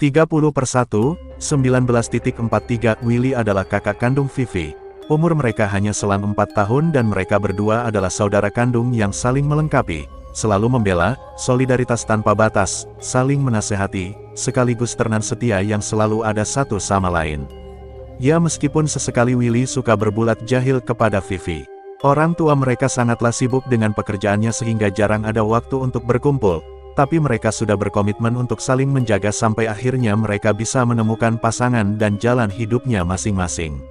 30/1, 19.43 Willy adalah kakak kandung Vivi. Umur mereka hanya selang 4 tahun dan mereka berdua adalah saudara kandung yang saling melengkapi, selalu membela, solidaritas tanpa batas, saling menasehati, sekaligus teman setia yang selalu ada satu sama lain. Ya, meskipun sesekali Willy suka berbulat jahil kepada Vivi. Orang tua mereka sangatlah sibuk dengan pekerjaannya sehingga jarang ada waktu untuk berkumpul. Tapi mereka sudah berkomitmen untuk saling menjaga sampai akhirnya mereka bisa menemukan pasangan dan jalan hidupnya masing-masing.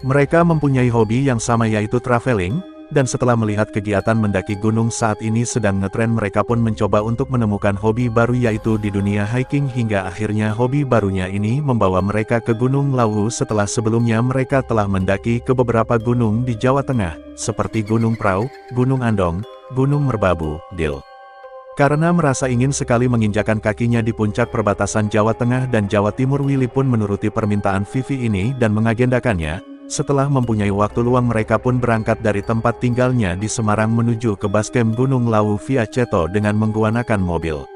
Mereka mempunyai hobi yang sama yaitu traveling, dan setelah melihat kegiatan mendaki gunung saat ini sedang ngetren mereka pun mencoba untuk menemukan hobi baru yaitu di dunia hiking hingga akhirnya hobi barunya ini membawa mereka ke Gunung Lawu setelah sebelumnya mereka telah mendaki ke beberapa gunung di Jawa Tengah, seperti Gunung Prau, Gunung Andong, Gunung Merbabu, Dil. Karena merasa ingin sekali menginjakan kakinya di puncak perbatasan Jawa Tengah dan Jawa Timur, Willy pun menuruti permintaan Vivi ini dan mengagendakannya. Setelah mempunyai waktu luang mereka pun berangkat dari tempat tinggalnya di Semarang menuju ke basecamp Gunung Lawu via Ceto dengan menggunakan mobil.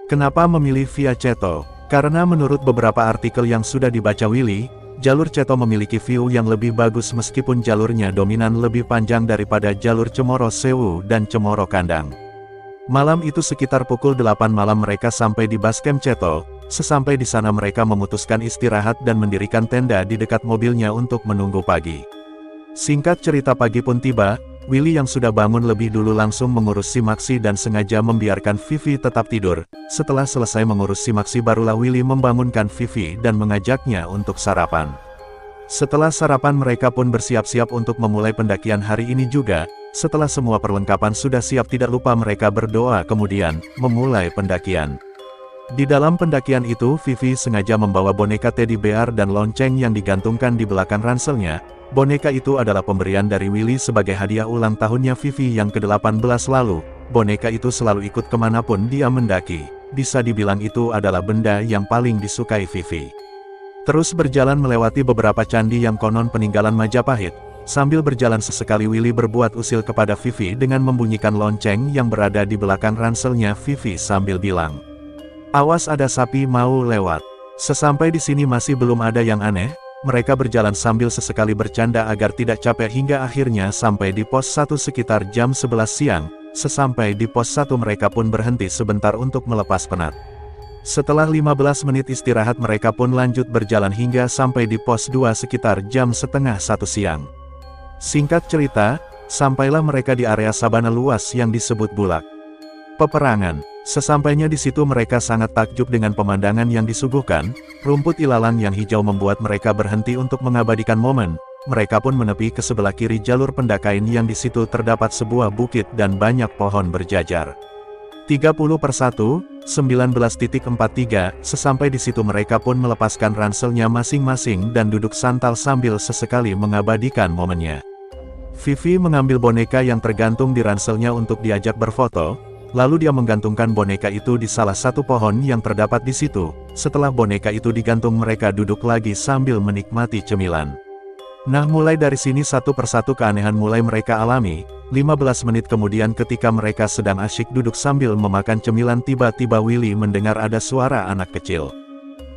Kenapa memilih via Ceto? Karena menurut beberapa artikel yang sudah dibaca Willy, jalur Ceto memiliki view yang lebih bagus meskipun jalurnya dominan lebih panjang daripada jalur Cemoro Sewu dan Cemoro Kandang. Malam itu sekitar pukul 8 malam mereka sampai di basecamp Ceto. Sesampai di sana mereka memutuskan istirahat dan mendirikan tenda di dekat mobilnya untuk menunggu pagi. Singkat cerita pagi pun tiba, Willy yang sudah bangun lebih dulu langsung mengurus si Maxi dan sengaja membiarkan Vivi tetap tidur. Setelah selesai mengurus si Maxi barulah Willy membangunkan Vivi dan mengajaknya untuk sarapan. Setelah sarapan mereka pun bersiap-siap untuk memulai pendakian hari ini juga. Setelah semua perlengkapan sudah siap tidak lupa mereka berdoa kemudian memulai pendakian. Di dalam pendakian itu Vivi sengaja membawa boneka teddy bear dan lonceng yang digantungkan di belakang ranselnya. Boneka itu adalah pemberian dari Willy sebagai hadiah ulang tahunnya Vivi yang ke-18 lalu. Boneka itu selalu ikut kemanapun dia mendaki. Bisa dibilang itu adalah benda yang paling disukai Vivi. Terus berjalan melewati beberapa candi yang konon peninggalan Majapahit. Sambil berjalan sesekali Willy berbuat usil kepada Vivi dengan membunyikan lonceng yang berada di belakang ranselnya. Vivi sambil bilang, "Awas ada sapi mau lewat." Sesampai di sini masih belum ada yang aneh, mereka berjalan sambil sesekali bercanda agar tidak capek hingga akhirnya sampai di pos 1 sekitar jam 11 siang. Sesampai di pos 1 mereka pun berhenti sebentar untuk melepas penat. Setelah 15 menit istirahat mereka pun lanjut berjalan hingga sampai di pos 2 sekitar jam setengah 1 siang. Singkat cerita, sampailah mereka di area sabana luas yang disebut Bulak Peperangan. Sesampainya di situ mereka sangat takjub dengan pemandangan yang disuguhkan. Rumput ilalang yang hijau membuat mereka berhenti untuk mengabadikan momen. Mereka pun menepi ke sebelah kiri jalur pendaki yang di situ terdapat sebuah bukit dan banyak pohon berjajar. 30/1, 19.43 Sesampai di situ mereka pun melepaskan ranselnya masing-masing dan duduk santal sambil sesekali mengabadikan momennya. Vivi mengambil boneka yang tergantung di ranselnya untuk diajak berfoto, lalu dia menggantungkan boneka itu di salah satu pohon yang terdapat di situ. Setelah boneka itu digantung mereka duduk lagi sambil menikmati cemilan. Nah, mulai dari sini satu persatu keanehan mulai mereka alami. 15 menit kemudian ketika mereka sedang asyik duduk sambil memakan cemilan tiba-tiba Willy mendengar ada suara anak kecil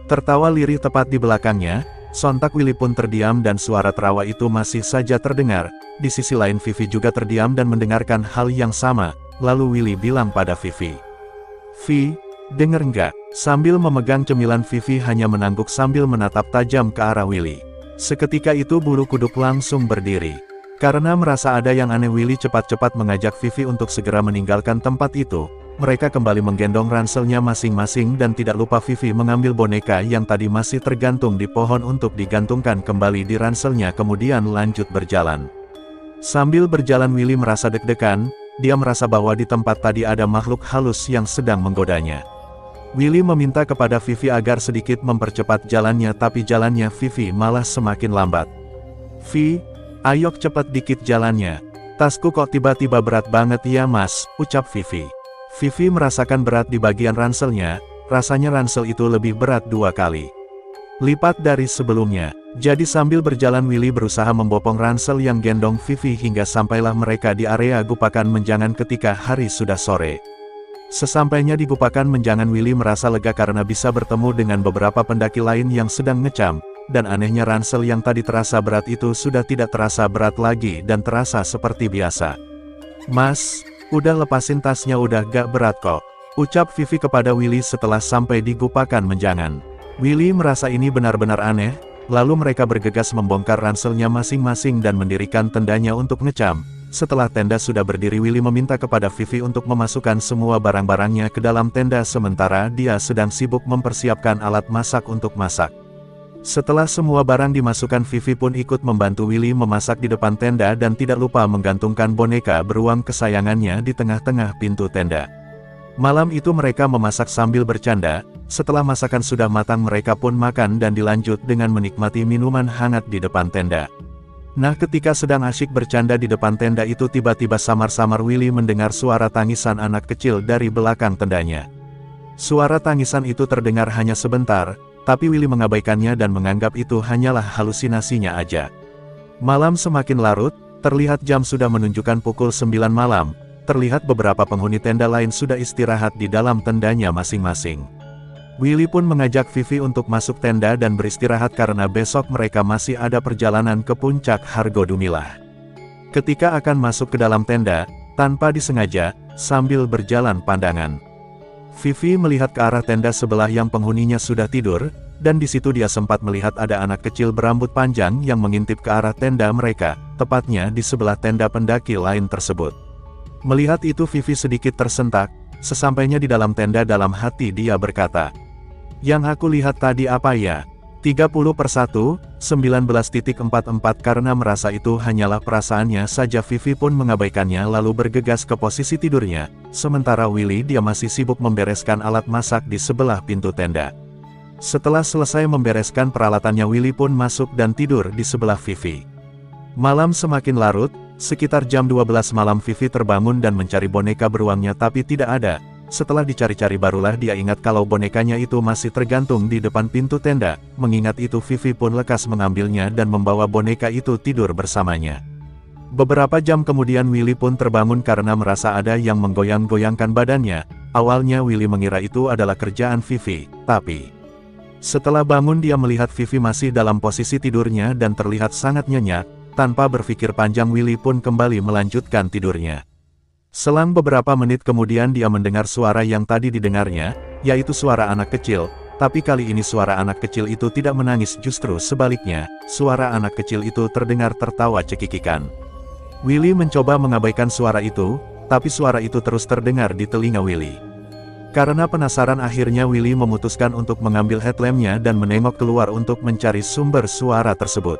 tertawa lirih tepat di belakangnya. Sontak Willy pun terdiam dan suara terawa itu masih saja terdengar. Di sisi lain Vivi juga terdiam dan mendengarkan hal yang sama. Lalu Willy bilang pada Vivi, "Vi, denger nggak?" Sambil memegang cemilan Vivi hanya mengangguk sambil menatap tajam ke arah Willy. Seketika itu bulu kuduk langsung berdiri. Karena merasa ada yang aneh Willy cepat-cepat mengajak Vivi untuk segera meninggalkan tempat itu. Mereka kembali menggendong ranselnya masing-masing dan tidak lupa Vivi mengambil boneka yang tadi masih tergantung di pohon untuk digantungkan kembali di ranselnya kemudian lanjut berjalan. Sambil berjalan Willy merasa deg-degan, dia merasa bahwa di tempat tadi ada makhluk halus yang sedang menggodanya. Willy meminta kepada Vivi agar sedikit mempercepat jalannya tapi jalannya Vivi malah semakin lambat. "Vi, ayo cepat dikit jalannya. Tasku kok tiba-tiba berat banget ya mas," ucap Vivi. Vivi merasakan berat di bagian ranselnya, rasanya ransel itu lebih berat 2 kali lipat dari sebelumnya. Jadi sambil berjalan Willy berusaha membopong ransel yang gendong Vivi hingga sampailah mereka di area gupakan menjangan ketika hari sudah sore. Sesampainya di gupakan menjangan, Willy merasa lega karena bisa bertemu dengan beberapa pendaki lain yang sedang ngecamp, dan anehnya ransel yang tadi terasa berat itu sudah tidak terasa berat lagi dan terasa seperti biasa. "Mas, udah lepasin tasnya, udah gak berat kok," ucap Vivi kepada Willy setelah sampai di gupakan menjangan. Willy merasa ini benar-benar aneh, lalu mereka bergegas membongkar ranselnya masing-masing dan mendirikan tendanya untuk ngecamp. Setelah tenda sudah berdiri, Willy meminta kepada Vivi untuk memasukkan semua barang-barangnya ke dalam tenda sementara dia sedang sibuk mempersiapkan alat masak untuk masak. Setelah semua barang dimasukkan, Vivi pun ikut membantu Willy memasak di depan tenda dan tidak lupa menggantungkan boneka beruang kesayangannya di tengah-tengah pintu tenda. Malam itu mereka memasak sambil bercanda. Setelah masakan sudah matang, mereka pun makan dan dilanjut dengan menikmati minuman hangat di depan tenda. Nah, ketika sedang asyik bercanda di depan tenda itu, tiba-tiba samar-samar Willy mendengar suara tangisan anak kecil dari belakang tendanya. Suara tangisan itu terdengar hanya sebentar, tapi Willy mengabaikannya dan menganggap itu hanyalah halusinasinya aja. Malam semakin larut, terlihat jam sudah menunjukkan pukul 9 malam, terlihat beberapa penghuni tenda lain sudah istirahat di dalam tendanya masing-masing. Willy pun mengajak Vivi untuk masuk tenda dan beristirahat karena besok mereka masih ada perjalanan ke puncak Hargo Dumilah. Ketika akan masuk ke dalam tenda, tanpa disengaja, sambil berjalan pandangan, Vivi melihat ke arah tenda sebelah yang penghuninya sudah tidur, dan di situ dia sempat melihat ada anak kecil berambut panjang yang mengintip ke arah tenda mereka, tepatnya di sebelah tenda pendaki lain tersebut. Melihat itu, Vivi sedikit tersentak. Sesampainya di dalam tenda, dalam hati dia berkata, "Yang aku lihat tadi apa ya? 30/1, 19.44." Karena merasa itu hanyalah perasaannya saja, Vivi pun mengabaikannya lalu bergegas ke posisi tidurnya. Sementara Willy dia masih sibuk membereskan alat masak di sebelah pintu tenda. Setelah selesai membereskan peralatannya, Willy pun masuk dan tidur di sebelah Vivi. Malam semakin larut, sekitar jam 12 malam Vivi terbangun dan mencari boneka beruangnya tapi tidak ada. Setelah dicari-cari barulah dia ingat kalau bonekanya itu masih tergantung di depan pintu tenda. Mengingat itu, Vivi pun lekas mengambilnya dan membawa boneka itu tidur bersamanya. Beberapa jam kemudian Willy pun terbangun karena merasa ada yang menggoyang-goyangkan badannya. Awalnya Willy mengira itu adalah kerjaan Vivi, tapi setelah bangun dia melihat Vivi masih dalam posisi tidurnya dan terlihat sangat nyenyak. Tanpa berpikir panjang, Willy pun kembali melanjutkan tidurnya. Selang beberapa menit kemudian dia mendengar suara yang tadi didengarnya, yaitu suara anak kecil, tapi kali ini suara anak kecil itu tidak menangis, justru sebaliknya, suara anak kecil itu terdengar tertawa cekikikan. Willy mencoba mengabaikan suara itu, tapi suara itu terus terdengar di telinga Willy. Karena penasaran, akhirnya Willy memutuskan untuk mengambil headlampnya dan menengok keluar untuk mencari sumber suara tersebut.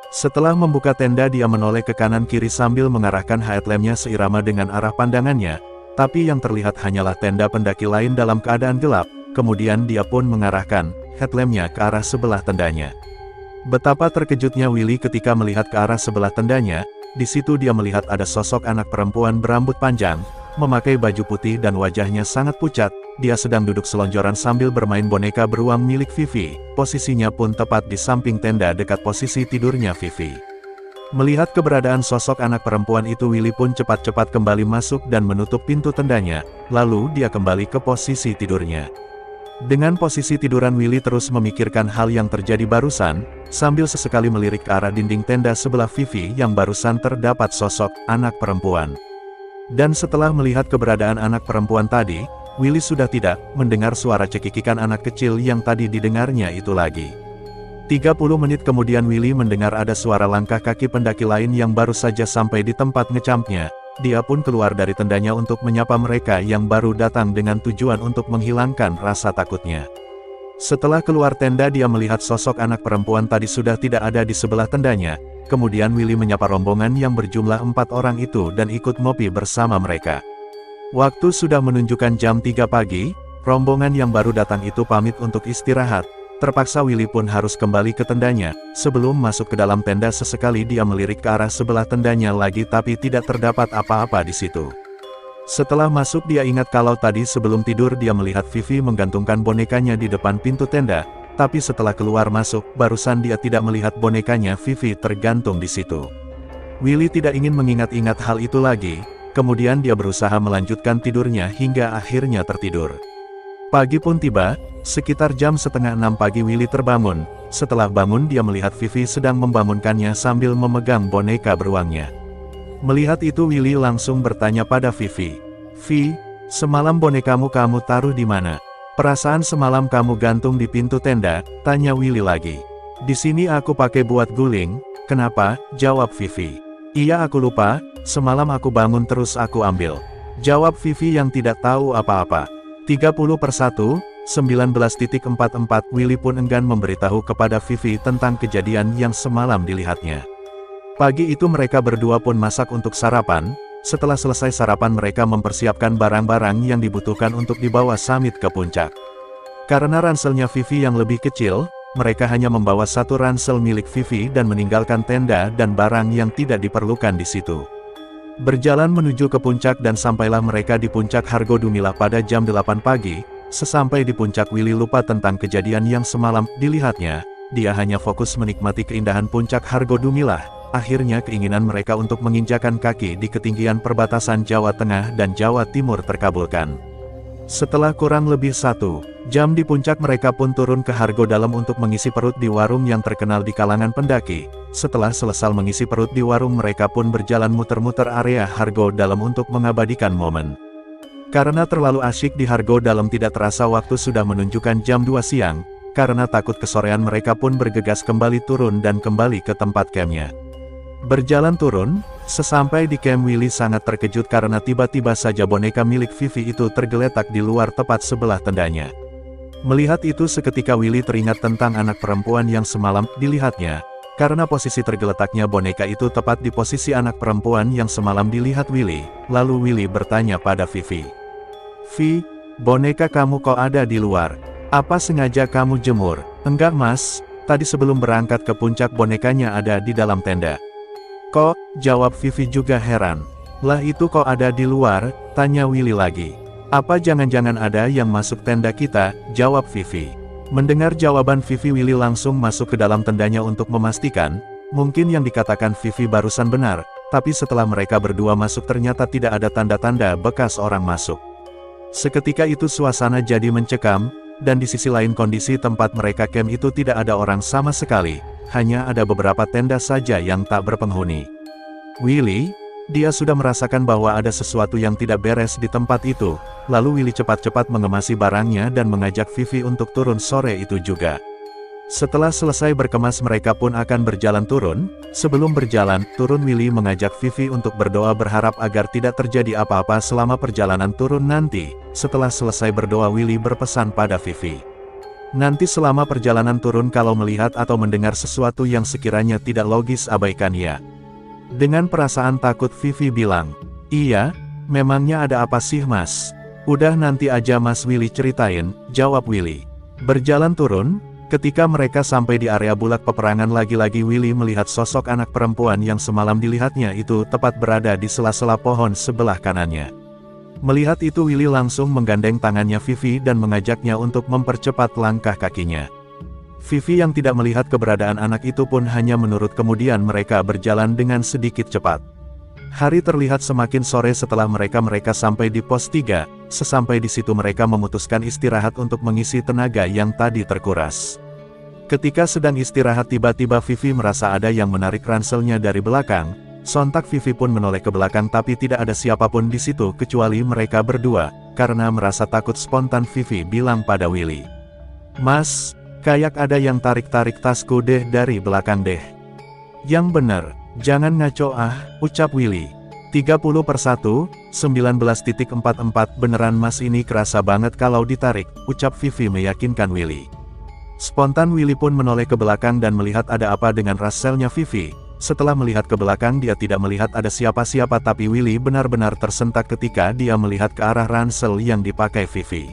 Setelah membuka tenda, dia menoleh ke kanan kiri sambil mengarahkan headlampnya seirama dengan arah pandangannya, tapi yang terlihat hanyalah tenda pendaki lain dalam keadaan gelap. Kemudian dia pun mengarahkan headlampnya ke arah sebelah tendanya. Betapa terkejutnya Willy ketika melihat ke arah sebelah tendanya. Di situ dia melihat ada sosok anak perempuan berambut panjang, memakai baju putih dan wajahnya sangat pucat. Dia sedang duduk selonjoran sambil bermain boneka beruang milik Vivi. Posisinya pun tepat di samping tenda dekat posisi tidurnya Vivi. Melihat keberadaan sosok anak perempuan itu, Willy pun cepat-cepat kembali masuk dan menutup pintu tendanya. Lalu dia kembali ke posisi tidurnya. Dengan posisi tiduran, Willy terus memikirkan hal yang terjadi barusan, sambil sesekali melirik ke arah dinding tenda sebelah Vivi yang barusan terdapat sosok anak perempuan. Dan setelah melihat keberadaan anak perempuan tadi, Willy sudah tidak mendengar suara cekikikan anak kecil yang tadi didengarnya itu lagi. 30 menit kemudian Willy mendengar ada suara langkah kaki pendaki lain yang baru saja sampai di tempat ngecampnya. Dia pun keluar dari tendanya untuk menyapa mereka yang baru datang dengan tujuan untuk menghilangkan rasa takutnya. Setelah keluar tenda, dia melihat sosok anak perempuan tadi sudah tidak ada di sebelah tendanya. Kemudian Willy menyapa rombongan yang berjumlah 4 orang itu dan ikut ngopi bersama mereka. Waktu sudah menunjukkan jam 3 pagi, rombongan yang baru datang itu pamit untuk istirahat. Terpaksa Willy pun harus kembali ke tendanya. Sebelum masuk ke dalam tenda, sesekali dia melirik ke arah sebelah tendanya lagi tapi tidak terdapat apa-apa di situ. Setelah masuk dia ingat kalau tadi sebelum tidur dia melihat Vivi menggantungkan bonekanya di depan pintu tenda. Tapi setelah keluar masuk, barusan dia tidak melihat bonekanya Vivi tergantung di situ. Willy tidak ingin mengingat-ingat hal itu lagi, kemudian dia berusaha melanjutkan tidurnya hingga akhirnya tertidur. Pagi pun tiba, sekitar jam setengah 6 pagi Willy terbangun. Setelah bangun dia melihat Vivi sedang membangunkannya sambil memegang boneka beruangnya. Melihat itu Willy langsung bertanya pada Vivi. "Vi, semalam bonekamu kamu taruh di mana? Perasaan semalam kamu gantung di pintu tenda," tanya Willy lagi. "Di sini aku pakai buat guling." "Kenapa?" jawab Vivi. "Iya aku lupa, semalam aku bangun terus aku ambil," jawab Vivi yang tidak tahu apa-apa. 30/1, 19.44 Willy pun enggan memberitahu kepada Vivi tentang kejadian yang semalam dilihatnya. Pagi itu mereka berdua pun masak untuk sarapan. Setelah selesai sarapan mereka mempersiapkan barang-barang yang dibutuhkan untuk dibawa Samit ke puncak. Karena ranselnya Vivi yang lebih kecil, mereka hanya membawa satu ransel milik Vivi dan meninggalkan tenda dan barang yang tidak diperlukan di situ. Berjalan menuju ke puncak dan sampailah mereka di puncak Hargo Dumilah pada jam 8 pagi. Sesampai di puncak Willy lupa tentang kejadian yang semalam dilihatnya. Dia hanya fokus menikmati keindahan puncak Hargo Dumilah. Akhirnya keinginan mereka untuk menginjakan kaki di ketinggian perbatasan Jawa Tengah dan Jawa Timur terkabulkan. Setelah kurang lebih 1 jam di puncak mereka pun turun ke Hargo Dalam untuk mengisi perut di warung yang terkenal di kalangan pendaki. Setelah selesai mengisi perut di warung mereka pun berjalan muter-muter area Hargo Dalam untuk mengabadikan momen. Karena terlalu asyik di Hargo Dalam tidak terasa waktu sudah menunjukkan jam 2 siang. Karena takut kesorean mereka pun bergegas kembali turun dan kembali ke tempat campnya. Berjalan turun, sesampai di camp Willy sangat terkejut karena tiba-tiba saja boneka milik Vivi itu tergeletak di luar tepat sebelah tendanya. Melihat itu seketika Willy teringat tentang anak perempuan yang semalam dilihatnya. Karena posisi tergeletaknya boneka itu tepat di posisi anak perempuan yang semalam dilihat Willy. Lalu Willy bertanya pada Vivi. "Vi, boneka kamu kok ada di luar? Apa sengaja kamu jemur?" "Enggak mas, tadi sebelum berangkat ke puncak bonekanya ada di dalam tenda." "Kok?" jawab Vivi juga heran. "Lah itu kok ada di luar?" tanya Willy lagi. "Apa jangan-jangan ada yang masuk tenda kita?" jawab Vivi. Mendengar jawaban Vivi Willy langsung masuk ke dalam tendanya untuk memastikan, mungkin yang dikatakan Vivi barusan benar, tapi setelah mereka berdua masuk ternyata tidak ada tanda-tanda bekas orang masuk. Seketika itu suasana jadi mencekam, dan di sisi lain kondisi tempat mereka camp itu tidak ada orang sama sekali, hanya ada beberapa tenda saja yang tak berpenghuni. Willy, dia sudah merasakan bahwa ada sesuatu yang tidak beres di tempat itu, lalu Willy cepat-cepat mengemasi barangnya dan mengajak Vivi untuk turun sore itu juga. Setelah selesai berkemas mereka pun akan berjalan turun. Sebelum berjalan turun Willy mengajak Vivi untuk berdoa berharap agar tidak terjadi apa-apa selama perjalanan turun nanti. Setelah selesai berdoa Willy berpesan pada Vivi. Nanti selama perjalanan turun kalau melihat atau mendengar sesuatu yang sekiranya tidak logis abaikan ya. Dengan perasaan takut Vivi bilang, "Iya, memangnya ada apa sih mas?" "Udah nanti aja mas Willy ceritain," jawab Willy. Berjalan turun, ketika mereka sampai di area bulak peperangan lagi-lagi Willy melihat sosok anak perempuan yang semalam dilihatnya itu tepat berada di sela-sela pohon sebelah kanannya. Melihat itu Willy langsung menggandeng tangannya Vivi dan mengajaknya untuk mempercepat langkah kakinya. Vivi yang tidak melihat keberadaan anak itu pun hanya menurut kemudian mereka berjalan dengan sedikit cepat. Hari terlihat semakin sore setelah mereka sampai di pos 3, sesampai di situ mereka memutuskan istirahat untuk mengisi tenaga yang tadi terkuras. Ketika sedang istirahat tiba-tiba Vivi merasa ada yang menarik ranselnya dari belakang, sontak Vivi pun menoleh ke belakang tapi tidak ada siapapun di situ kecuali mereka berdua, karena merasa takut spontan Vivi bilang pada Willy. "Mas, kayak ada yang tarik-tarik tasku deh dari belakang deh." "Yang bener, jangan ngaco ah," ucap Willy. 30/1, 19.44 Beneran mas ini kerasa banget kalau ditarik, ucap Vivi meyakinkan Willy. Spontan Willy pun menoleh ke belakang dan melihat ada apa dengan ranselnya Vivi. Setelah melihat ke belakang dia tidak melihat ada siapa-siapa tapi Willy benar-benar tersentak ketika dia melihat ke arah ransel yang dipakai Vivi.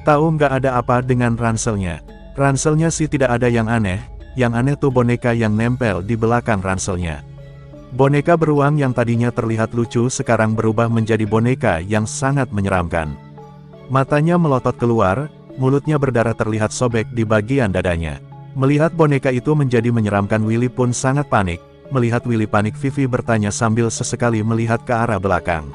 Tahu nggak ada apa dengan ranselnya? Ranselnya sih tidak ada yang aneh tuh boneka yang nempel di belakang ranselnya. Boneka beruang yang tadinya terlihat lucu sekarang berubah menjadi boneka yang sangat menyeramkan. Matanya melotot keluar, mulutnya berdarah terlihat sobek di bagian dadanya. Melihat boneka itu menjadi menyeramkan Willy pun sangat panik. Melihat Willy panik Vivi bertanya sambil sesekali melihat ke arah belakang.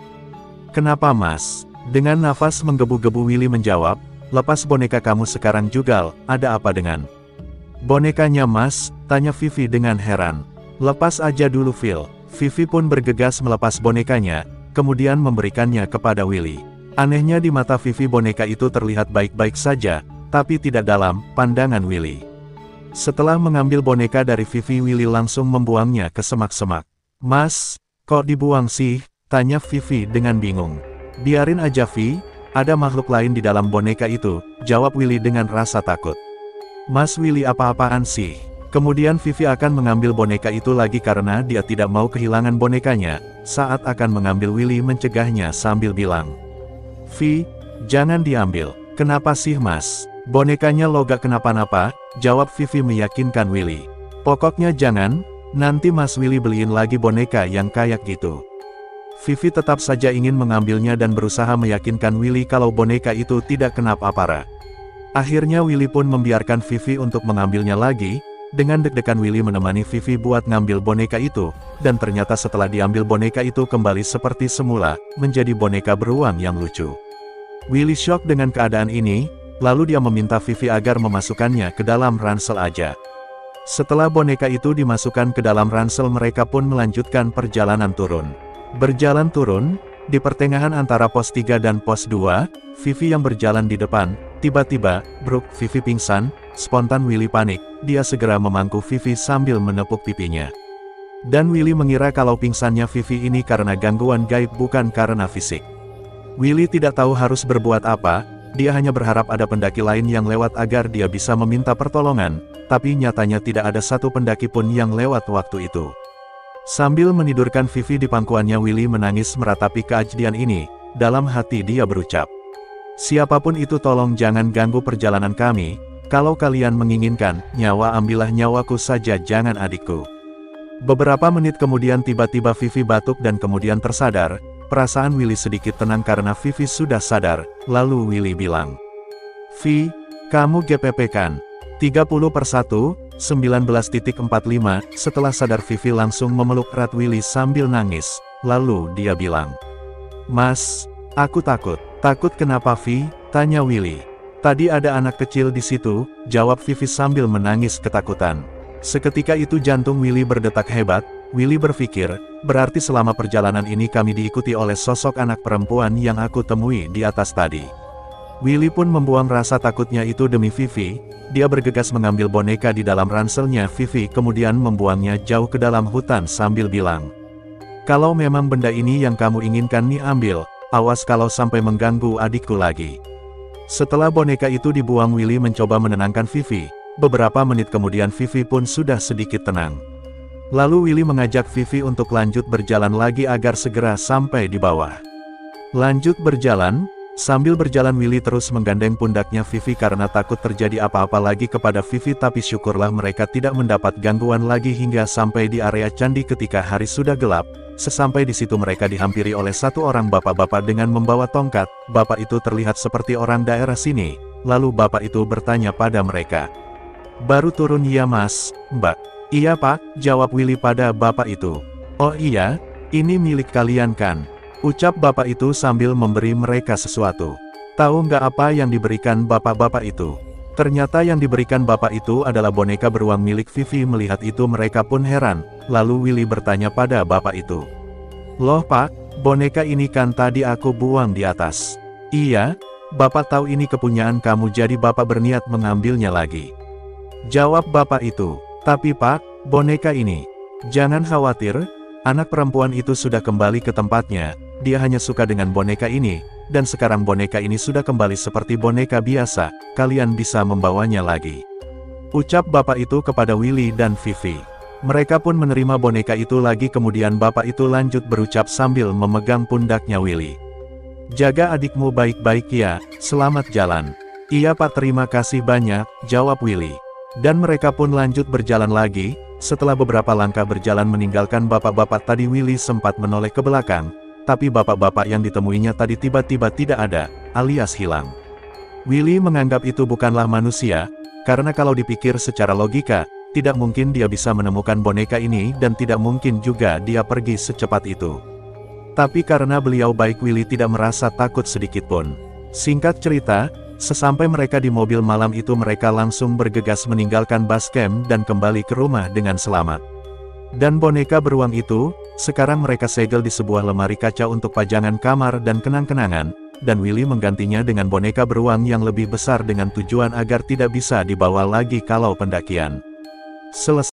Kenapa Mas? Dengan nafas menggebu-gebu Willy menjawab, lepas boneka kamu sekarang juga, ada apa dengan bonekanya Mas? Tanya Vivi dengan heran. Lepas aja dulu Phil. Vivi pun bergegas melepas bonekanya, kemudian memberikannya kepada Willy. Anehnya di mata Vivi boneka itu terlihat baik-baik saja, tapi tidak dalam pandangan Willy. Setelah mengambil boneka dari Vivi, Willy langsung membuangnya ke semak-semak. Mas, kok dibuang sih? Tanya Vivi dengan bingung. Biarin aja Vi, ada makhluk lain di dalam boneka itu, jawab Willy dengan rasa takut. Mas Willy apa-apaan sih? Kemudian Vivi akan mengambil boneka itu lagi karena dia tidak mau kehilangan bonekanya. Saat akan mengambil, Willy mencegahnya sambil bilang, Vi, jangan diambil. Kenapa sih Mas? Bonekanya lo gak kenapa-napa, jawab Vivi meyakinkan Willy. Pokoknya jangan, nanti Mas Willy beliin lagi boneka yang kayak gitu. Vivi tetap saja ingin mengambilnya dan berusaha meyakinkan Willy kalau boneka itu tidak kenapa-napa. Akhirnya Willy pun membiarkan Vivi untuk mengambilnya lagi. Dengan deg-degan Willy menemani Vivi buat ngambil boneka itu, dan ternyata setelah diambil boneka itu kembali seperti semula, menjadi boneka beruang yang lucu. Willy shock dengan keadaan ini, lalu dia meminta Vivi agar memasukkannya ke dalam ransel aja. Setelah boneka itu dimasukkan ke dalam ransel, mereka pun melanjutkan perjalanan turun. Berjalan turun, di pertengahan antara pos 3 dan pos 2, Vivi yang berjalan di depan. Tiba-tiba, Brooke, Vivi pingsan, spontan Willy panik, dia segera memangku Vivi sambil menepuk pipinya. Dan Willy mengira kalau pingsannya Vivi ini karena gangguan gaib bukan karena fisik. Willy tidak tahu harus berbuat apa, dia hanya berharap ada pendaki lain yang lewat agar dia bisa meminta pertolongan, tapi nyatanya tidak ada satu pendaki pun yang lewat waktu itu. Sambil menidurkan Vivi di pangkuannya, Willy menangis meratapi keajaiban ini, dalam hati dia berucap, siapapun itu tolong jangan ganggu perjalanan kami, kalau kalian menginginkan nyawa ambillah nyawaku saja jangan adikku. Beberapa menit kemudian tiba-tiba Vivi batuk dan kemudian tersadar, perasaan Willy sedikit tenang karena Vivi sudah sadar, lalu Willy bilang, Vi, kamu GPP kan? 30/1, 19.45, setelah sadar Vivi langsung memeluk erat Willy sambil nangis, lalu dia bilang, Mas, aku takut. Takut kenapa Vi? Tanya Willy. Tadi ada anak kecil di situ, jawab Vivi sambil menangis ketakutan. Seketika itu jantung Willy berdetak hebat. Willy berpikir, berarti selama perjalanan ini kami diikuti oleh sosok anak perempuan yang aku temui di atas tadi. Willy pun membuang rasa takutnya itu demi Vivi. Dia bergegas mengambil boneka di dalam ranselnya Vivi kemudian membuangnya jauh ke dalam hutan sambil bilang, kalau memang benda ini yang kamu inginkan nih ambil, awas kalau sampai mengganggu adikku lagi. Setelah boneka itu dibuang, Willy mencoba menenangkan Vivi. Beberapa menit kemudian Vivi pun sudah sedikit tenang. Lalu Willy mengajak Vivi untuk lanjut berjalan lagi agar segera sampai di bawah. Lanjut berjalan, sambil berjalan Willy terus menggandeng pundaknya Vivi karena takut terjadi apa-apa lagi kepada Vivi, tapi syukurlah mereka tidak mendapat gangguan lagi hingga sampai di area candi. Ketika hari sudah gelap, sesampai di situ mereka dihampiri oleh satu orang bapak-bapak dengan membawa tongkat. Bapak itu terlihat seperti orang daerah sini. Lalu bapak itu bertanya pada mereka, baru turun ya Mas, Mbak? Iya Pak, jawab Willy pada bapak itu. Oh iya, ini milik kalian kan? Ucap bapak itu sambil memberi mereka sesuatu. Tahu nggak apa yang diberikan bapak-bapak itu? Ternyata yang diberikan bapak itu adalah boneka beruang milik Vivi. Melihat itu mereka pun heran. Lalu Willy bertanya pada bapak itu, loh Pak, boneka ini kan tadi aku buang di atas. Iya, Bapak tahu ini kepunyaan kamu jadi Bapak berniat mengambilnya lagi. Jawab bapak itu. Tapi Pak, boneka ini. Jangan khawatir, anak perempuan itu sudah kembali ke tempatnya. Dia hanya suka dengan boneka ini, dan sekarang boneka ini sudah kembali seperti boneka biasa, kalian bisa membawanya lagi. Ucap bapak itu kepada Willy dan Vivi. Mereka pun menerima boneka itu lagi. Kemudian bapak itu lanjut berucap sambil memegang pundaknya Willy. Jaga adikmu baik-baik ya, selamat jalan. Iya Pak, terima kasih banyak, jawab Willy. Dan mereka pun lanjut berjalan lagi. Setelah beberapa langkah berjalan meninggalkan bapak-bapak tadi, Willy sempat menoleh ke belakang. Tapi bapak-bapak yang ditemuinya tadi tiba-tiba tidak ada, alias hilang. Willy menganggap itu bukanlah manusia, karena kalau dipikir secara logika, tidak mungkin dia bisa menemukan boneka ini dan tidak mungkin juga dia pergi secepat itu. Tapi karena beliau baik, Willy tidak merasa takut sedikitpun. Singkat cerita, sesampai mereka di mobil malam itu mereka langsung bergegas meninggalkan base camp dan kembali ke rumah dengan selamat. Dan boneka beruang itu, sekarang mereka segel di sebuah lemari kaca untuk pajangan kamar dan kenang-kenangan, dan Willy menggantinya dengan boneka beruang yang lebih besar dengan tujuan agar tidak bisa dibawa lagi kalau pendakian selesai.